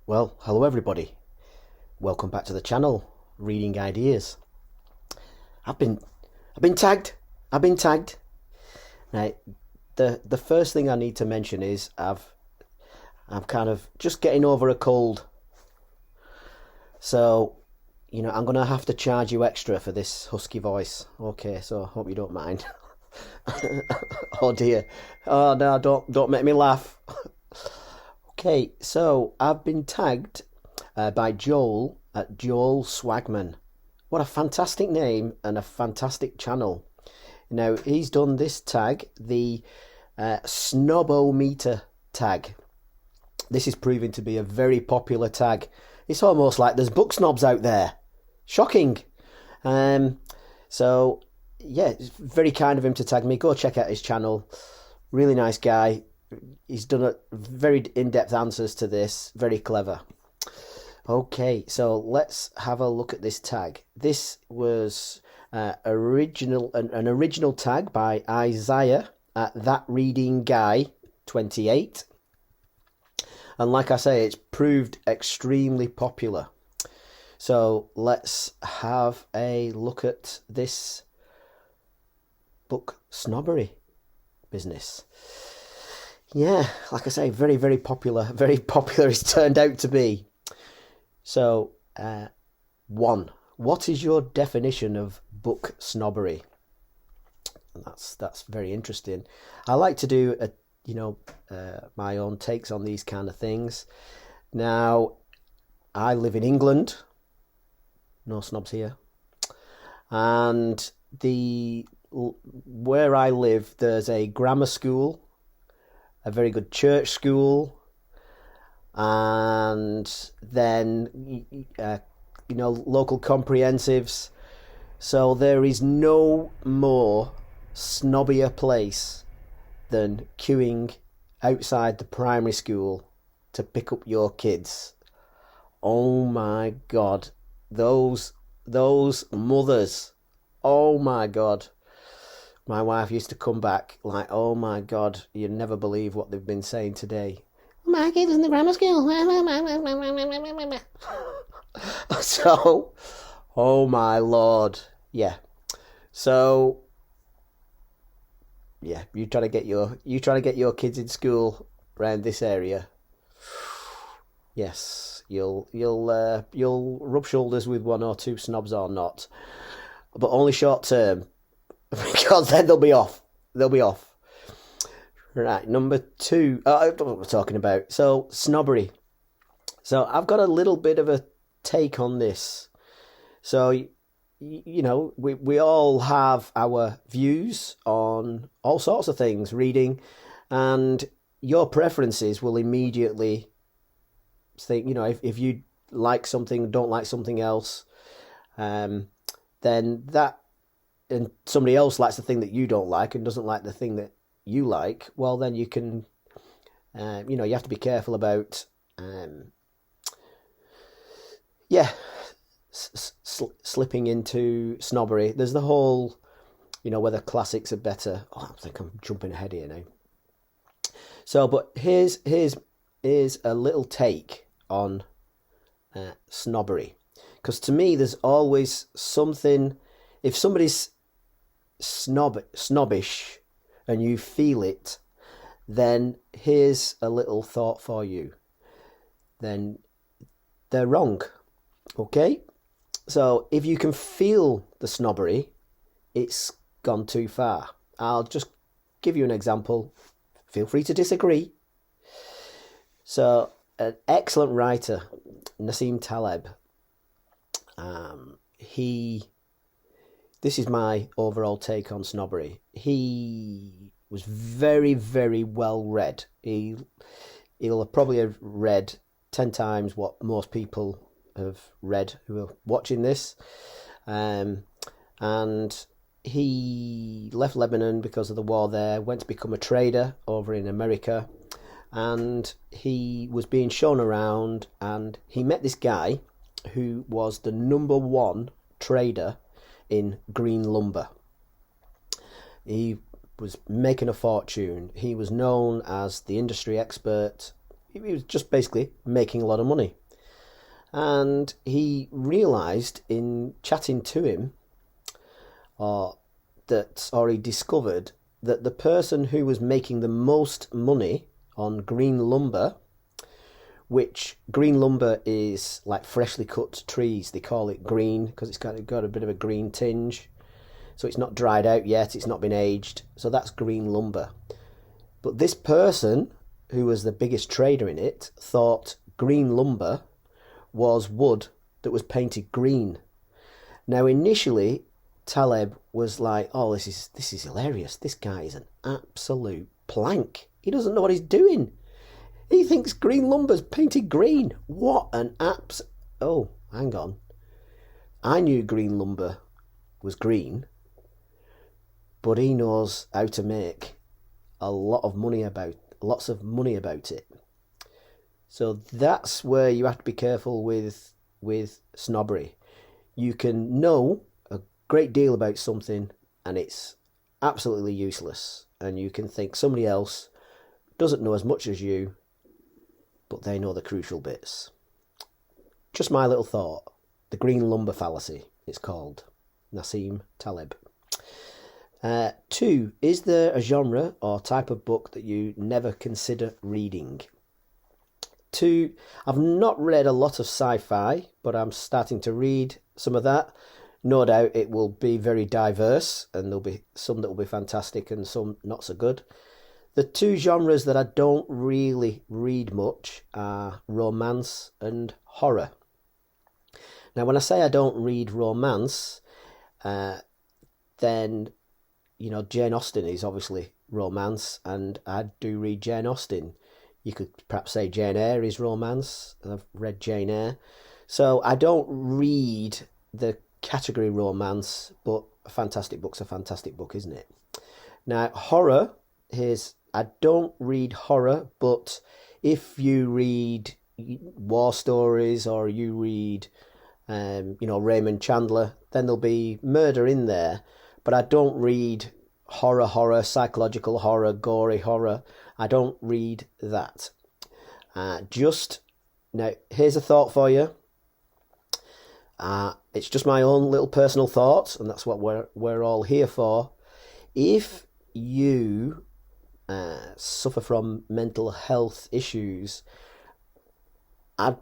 Well, hello everybody. Welcome back to the channel, Reading Ideas. I've been tagged. I've been tagged. Now, the first thing I need to mention is I'm kind of just getting over a cold. So, I'm gonna have to charge you extra for this husky voice. Okay, so I hope you don't mind. Oh dear. Oh no, don't make me laugh. Okay, so I've been tagged by Joel at Joel Swagman. What a fantastic name and a fantastic channel. Now, he's done this tag, the Snob-O-Meter Tag. This is proving to be a very popular tag. It's almost like there's book snobs out there. Shocking. So, yeah, it's very kind of him to tag me. Go check out his channel. Really nice guy. He's done a very in-depth answers to this. Very clever. Okay, so let's have a look at this tag. This was an original tag by Isaiah at That Reading Guy 28. And like I say, it's proved extremely popular. So let's have a look at this book snobbery business. Yeah, like I say, very, very popular. Very popular it's turned out to be. So, one, what is your definition of book snobbery? That's very interesting. I like to do my own takes on these kind of things. Now, I live in England. No snobs here. And where I live, there's a grammar school, a very good church school, and then local comprehensives. So there is no more snobbier place than queuing outside the primary school to pick up your kids. Oh my God, those mothers. Oh my God. My wife used to come back like, oh my God, you never believe what they've been saying today. My kid is in the grammar school. So, oh my Lord. Yeah. So, yeah, you try to get your kids in school around this area. Yes, you'll rub shoulders with one or two snobs or not, but only short term. Because then they'll be off. Right, number two. I don't know what we're talking about. So, snobbery. So, I've got a little bit of a take on this. So, we all have our views on all sorts of things, reading, and your preferences will immediately think, if you like something, don't like something else, then that, and somebody else likes the thing that you don't like and doesn't like the thing that you like, well, then you can, you have to be careful about, slipping into snobbery. There's the whole, whether classics are better. Oh, I think I'm jumping ahead here now. So, but here's a little take on snobbery. Because to me, there's always something, if somebody's snobbish and you feel it, then here's a little thought for you. Then they're wrong. Okay? So if you can feel the snobbery, it's gone too far. I'll just give you an example. Feel free to disagree. So an excellent writer, Nassim Taleb, this is my overall take on snobbery. He was very, very well read. He'll probably have read 10 times what most people have read who are watching this. And he left Lebanon because of the war there, went to become a trader over in America, and he was being shown around, and he met this guy who was the number one trader in green lumber. He was making a fortune. He was known as the industry expert. he was just basically making a lot of money. And he realised in chatting to him, or he discovered that the person who was making the most money on green lumber, which green lumber is like freshly cut trees. They call it green because it's got a bit of a green tinge. So it's not dried out yet, it's not been aged. So that's green lumber. But this person, who was the biggest trader in it, thought green lumber was wood that was painted green. Now initially, Taleb was like, oh, this is hilarious. This guy is an absolute plank. He doesn't know what he's doing. He thinks green lumber's painted green. What an Oh, hang on. I knew green lumber was green, but he knows how to make lots of money about it. So that's where you have to be careful with snobbery. You can know a great deal about something and it's absolutely useless, and you can think somebody else doesn't know as much as you, but they know the crucial bits. Just my little thought. The green lumber fallacy, it's called. Nassim Taleb. 2, is there a genre or type of book that you never consider reading? 2, I've not read a lot of sci-fi, but I'm starting to read some of that. No doubt it will be very diverse, and there'll be some that will be fantastic and some not so good. The 2 genres that I don't really read much are romance and horror. Now, when I say I don't read romance, then, Jane Austen is obviously romance, and I do read Jane Austen. You could perhaps say Jane Eyre is romance, and I've read Jane Eyre. So I don't read the category romance, but a fantastic book's a fantastic book, isn't it? Now, horror I don't read horror, but if you read war stories or you read, Raymond Chandler, then there'll be murder in there. But I don't read horror, psychological horror, gory horror. I don't read that. Now, here's a thought for you. It's just my own little personal thoughts, and that's what we're all here for. If you suffer from mental health issues, I'd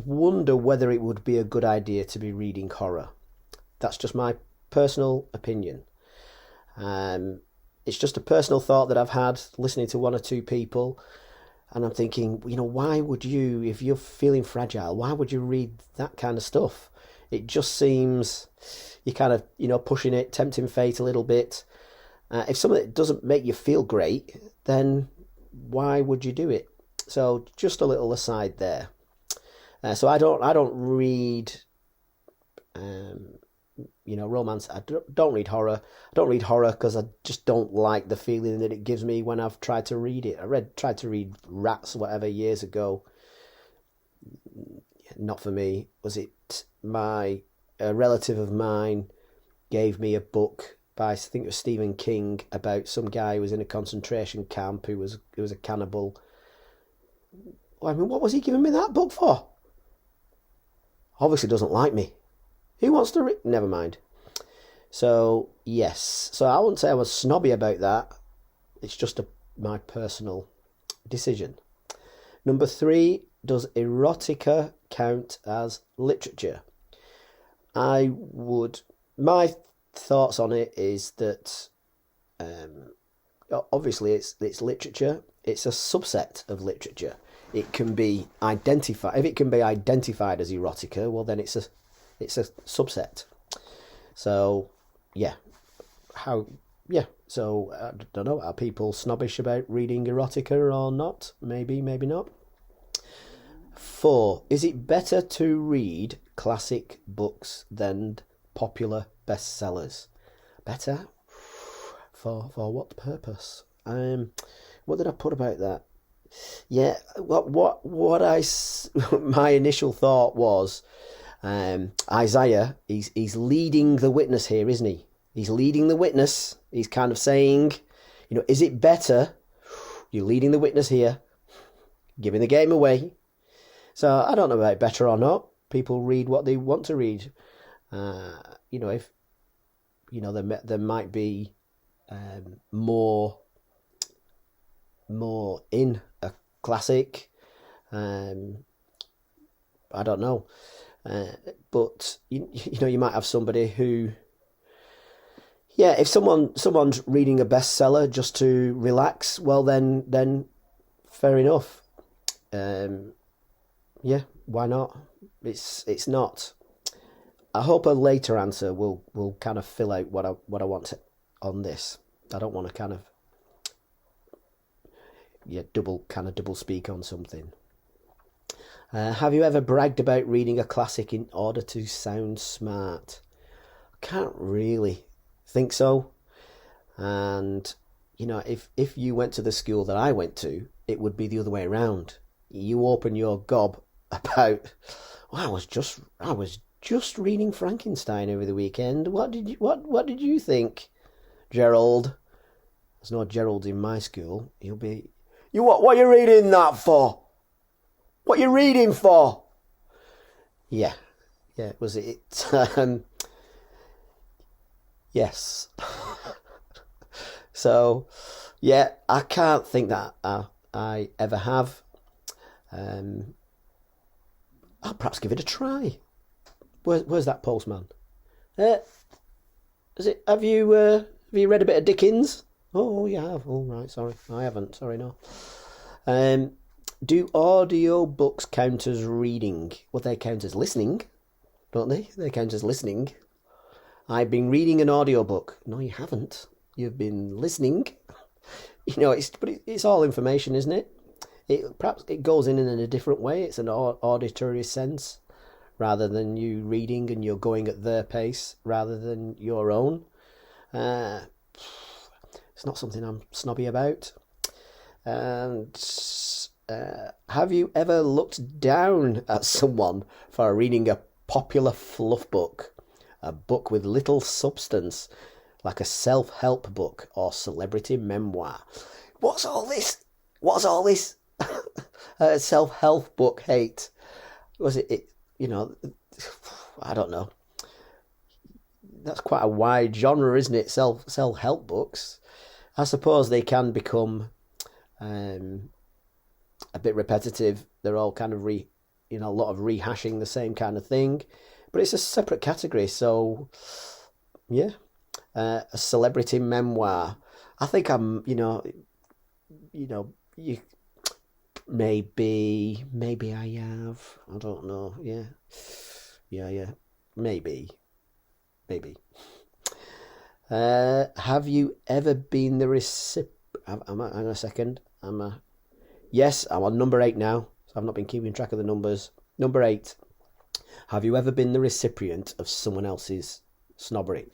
wonder whether it would be a good idea to be reading horror. That's just my personal opinion. It's just a personal thought that I've had listening to 1 or 2 people, and I'm thinking, why would you, if you're feeling fragile, why would you read that kind of stuff? It just seems you're kind of, pushing it, tempting fate a little bit. If something doesn't make you feel great, then why would you do it? So just a little aside there. So I don't read, romance. I don't read horror. I don't read horror because I just don't like the feeling that it gives me when I've tried to read it. Tried to read Rats, whatever, years ago. Not for me. Was it a relative of mine gave me a book by, I think it was Stephen King, about some guy who was in a concentration camp who was a cannibal. I mean, what was he giving me that book for? Obviously doesn't like me. Who wants to read? Never mind. So, yes. So I wouldn't say I was snobby about that. It's just my personal decision. Number 3, does erotica count as literature? My thoughts on it is that obviously it's literature. It's a subset of literature. It can be identified. If it can be identified as erotica, well then it's a subset. So so I don't know, are people snobbish about reading erotica or not? Maybe not. 4, is it better to read classic books than popular bestsellers? Better? For what purpose? What did I put about that? Yeah, my initial thought was, Isaiah, he's leading the witness here, isn't he? He's leading the witness. He's kind of saying, is it better? You're leading the witness here. giving the game away. So I don't know about better or not. People read what they want to read. If there might be more in a classic. I don't know, but you might have somebody who, if someone's reading a bestseller just to relax, well then fair enough. Why not? It's not. I hope a later answer will kind of fill out what I want on this. I don't want to kind of double speak on something. Have you ever bragged about reading a classic in order to sound smart? I can't really think so. And if you went to the school that I went to, it would be the other way around. You open your gob about, I was just reading Frankenstein over the weekend. What did you think, Gerald? There's no Geralds in my school. He'll be, what are you reading that for? What are you reading for? Yeah, was it? Yes. So, I can't think that I ever have. I'll perhaps give it a try. Where's that postman? Is it? Have you read a bit of Dickens? Oh, you have. Oh, right. Sorry, I haven't. Sorry, no. Do audiobooks count as reading? Well, they count as listening, don't they? They count as listening. I've been reading an audiobook. No, you haven't. You've been listening. It's all information, isn't it? Perhaps it goes in a different way. It's an auditory sense rather than you reading and you're going at their pace rather than your own. It's not something I'm snobby about. And have you ever looked down at someone for reading a popular fluff book? A book with little substance, like a self-help book or celebrity memoir. What's all this? Self-help book hate. Was it? I don't know. That's quite a wide genre, isn't it? Self-help books. I suppose they can become a bit repetitive. They're all kind of a lot of rehashing the same kind of thing. But it's a separate category, so a celebrity memoir. I think I'm, you maybe I have. I don't know. Yeah. Maybe. Have you ever been the recipient? Hang on a second. Yes, I'm on number 8 now. So I've not been keeping track of the numbers. Number 8. Have you ever been the recipient of someone else's snobbery?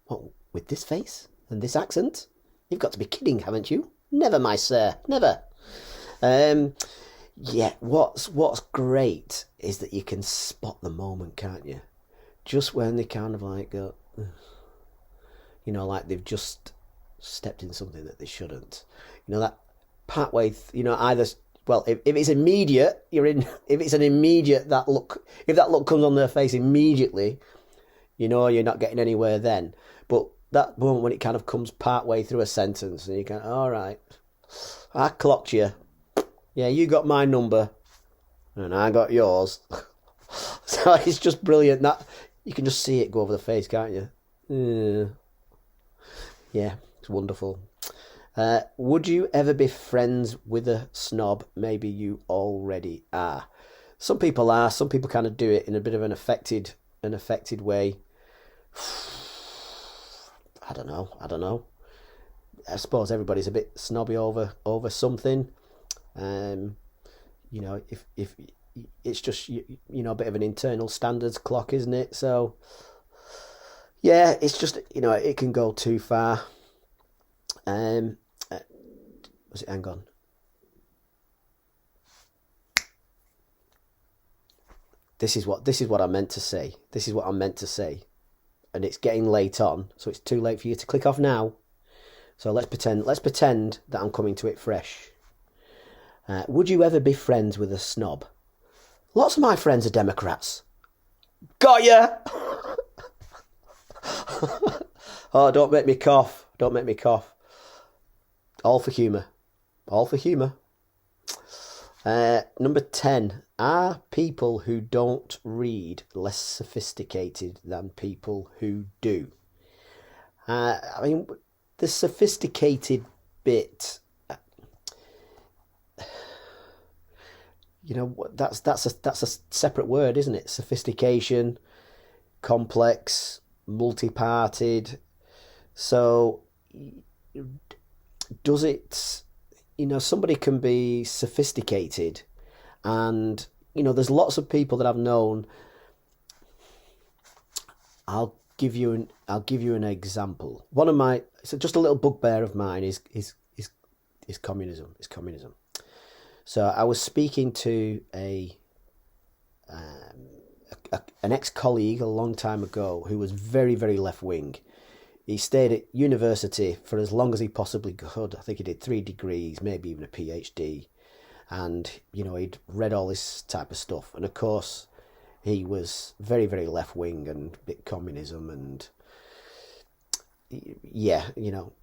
What, with this face and this accent? You've got to be kidding, haven't you? Never, my sir, never. What's great is that you can spot the moment, can't you? Just when they kind of like go, like they've just stepped in something that they shouldn't. That part way, either. Well, if it's immediate, you're in. If it's an immediate if that look comes on their face immediately, you're not getting anywhere then. But that moment when it kind of comes part way through a sentence, and you go, all right, I clocked you. Yeah, you got my number, and I got yours. So it's just brilliant. That you can just see it go over the face, can't you? Yeah, it's wonderful. Would you ever be friends with a snob? Maybe you already are. Some people are. Some people kind of do it in a bit of an affected way. I don't know. I suppose everybody's a bit snobby over something. If it's just a bit of an internal standards clock, isn't it? So yeah, it's just it can go too far. Hang on. This is what I meant to say. This is what I meant to say, and it's getting late on, so it's too late for you to click off now. So let's pretend that I'm coming to it fresh. Would you ever be friends with a snob? Lots of my friends are Democrats. Got ya! Oh, don't make me cough. Don't make me cough. All for humour. All for humour. Number 10. Are people who don't read less sophisticated than people who do? I mean, the sophisticated bit, you know, that's a separate word, isn't it? Sophistication, complex, multi-parted. So does it, you know, somebody can be sophisticated, and, you know, there's lots of people that I've known. I'll give you an example. One of my, so just a little bugbear of mine is communism. Is communism. So I was speaking to an ex-colleague a long time ago who was very, very left-wing. He stayed at university for as long as he possibly could. I think he did 3 degrees, maybe even a PhD. And, you know, he'd read all this type of stuff. And, of course, he was very, very left-wing and a bit communism. And, yeah, you know,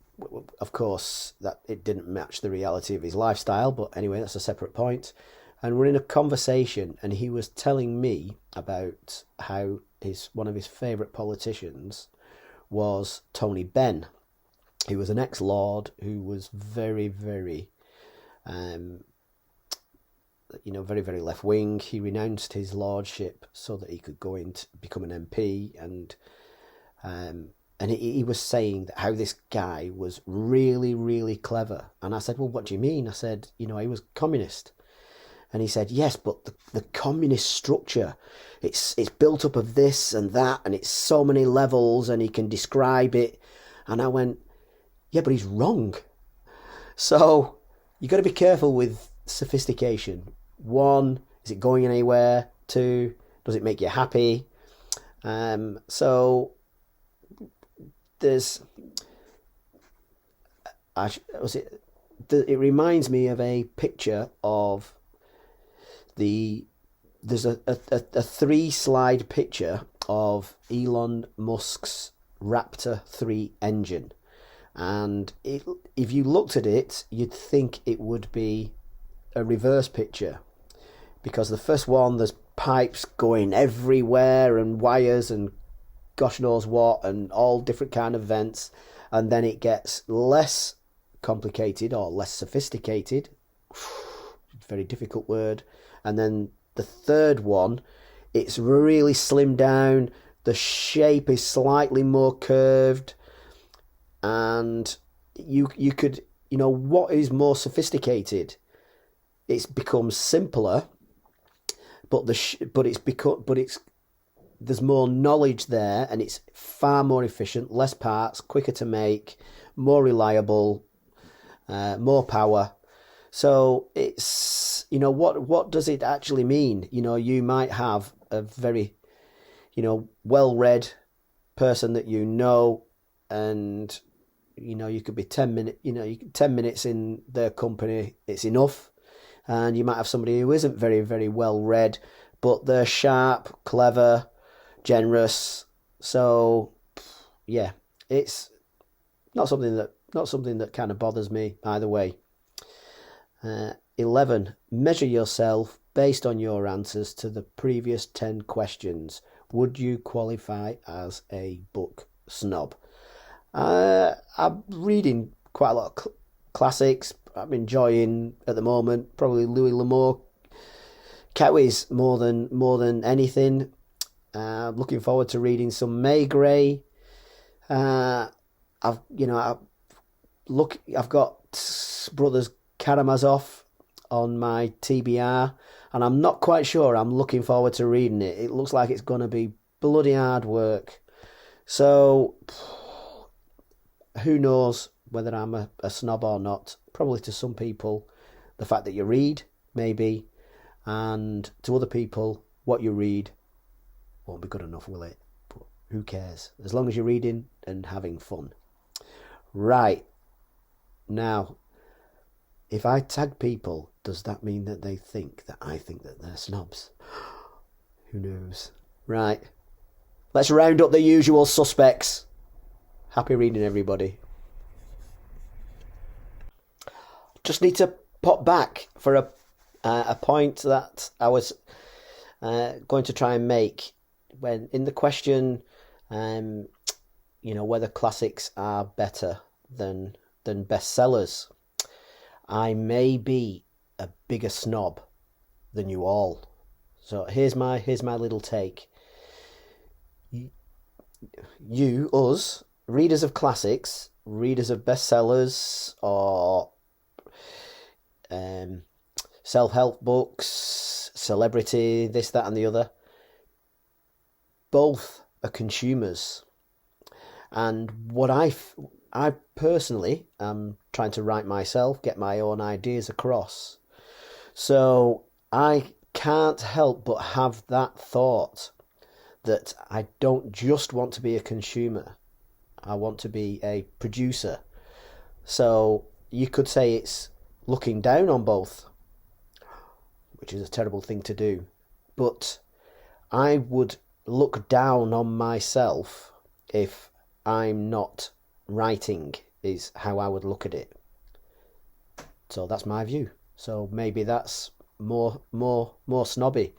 of course, that it didn't match the reality of his lifestyle. But anyway, that's a separate point. And we're in a conversation, and he was telling me about how one of his favourite politicians was Tony Benn, who was an ex-lord who was very, very, very, very left-wing. He renounced his lordship so that he could go in to become an MP, and he was saying that how this guy was really, really clever. And I said, well, what do you mean? I said, you know, he was communist. And he said, yes, but the communist structure, it's built up of this and that, and it's so many levels, and he can describe it. And I went, yeah, but he's wrong. So you got to be careful with sophistication. 1, is it going anywhere? 2, does it make you happy? So there's, it reminds me of a picture of there's a 3-slide picture of Elon Musk's Raptor 3 engine, and if you looked at it, you'd think it would be a reverse picture, because the first one, there's pipes going everywhere and wires and gosh knows what and all different kind of vents, and then it gets less complicated or less sophisticated, very difficult word. And then the third one, it's really slimmed down. The shape is slightly more curved. And you could, you know, what is more sophisticated? It's become simpler, but there's more knowledge there, and it's far more efficient, less parts, quicker to make, more reliable, more power. So it's, you know, what does it actually mean? You know, you might have a very, you know, well-read person that you know, and, you know, you could be 10 minutes in their company, it's enough. And you might have somebody who isn't very, very well-read, but they're sharp, clever, generous. So, yeah, it's not something that kind of bothers me either way. 11. Measure yourself based on your answers to the previous 10 questions. Would you qualify as a book snob? I'm reading quite a lot of classics. I'm enjoying at the moment probably Louis L'Amour, Cowies more than anything. I'm looking forward to reading some Maigret. I've got Brothers Karamazov on my TBR, and I'm not quite sure I'm looking forward to reading it. It looks like it's going to be bloody hard work. So who knows whether I'm a snob or not. Probably to some people, the fact that you read, maybe, and to other people, what you read won't be good enough, will it? But who cares? As long as you're reading and having fun. Right. Now, if I tag people, does that mean that they think that I think that they're snobs? Who knows? Right. Let's round up the usual suspects. Happy reading, everybody. Just need to pop back for a point that I was going to try and make when in the question, whether classics are better than bestsellers. I may be a bigger snob than you all. So here's my little take. You, us, readers of classics, readers of bestsellers, or self-help books, celebrity, this, that, and the other, both are consumers. And what I personally am trying to write myself, get my own ideas across. So I can't help but have that thought that I don't just want to be a consumer. I want to be a producer. So you could say it's looking down on both, which is a terrible thing to do. But I would look down on myself if I'm not writing, is how I would look at it. So that's my view. So maybe that's more snobby.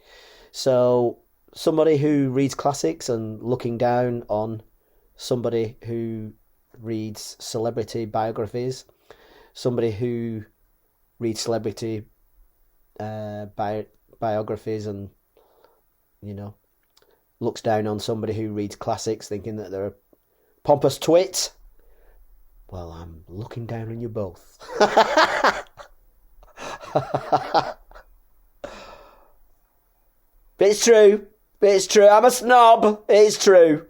So somebody who reads classics and looking down on somebody who reads celebrity biographies, somebody who reads celebrity biographies and, looks down on somebody who reads classics thinking that they're a pompous twit. Well, I'm looking down on you both. But it's true. I'm a snob. It's true.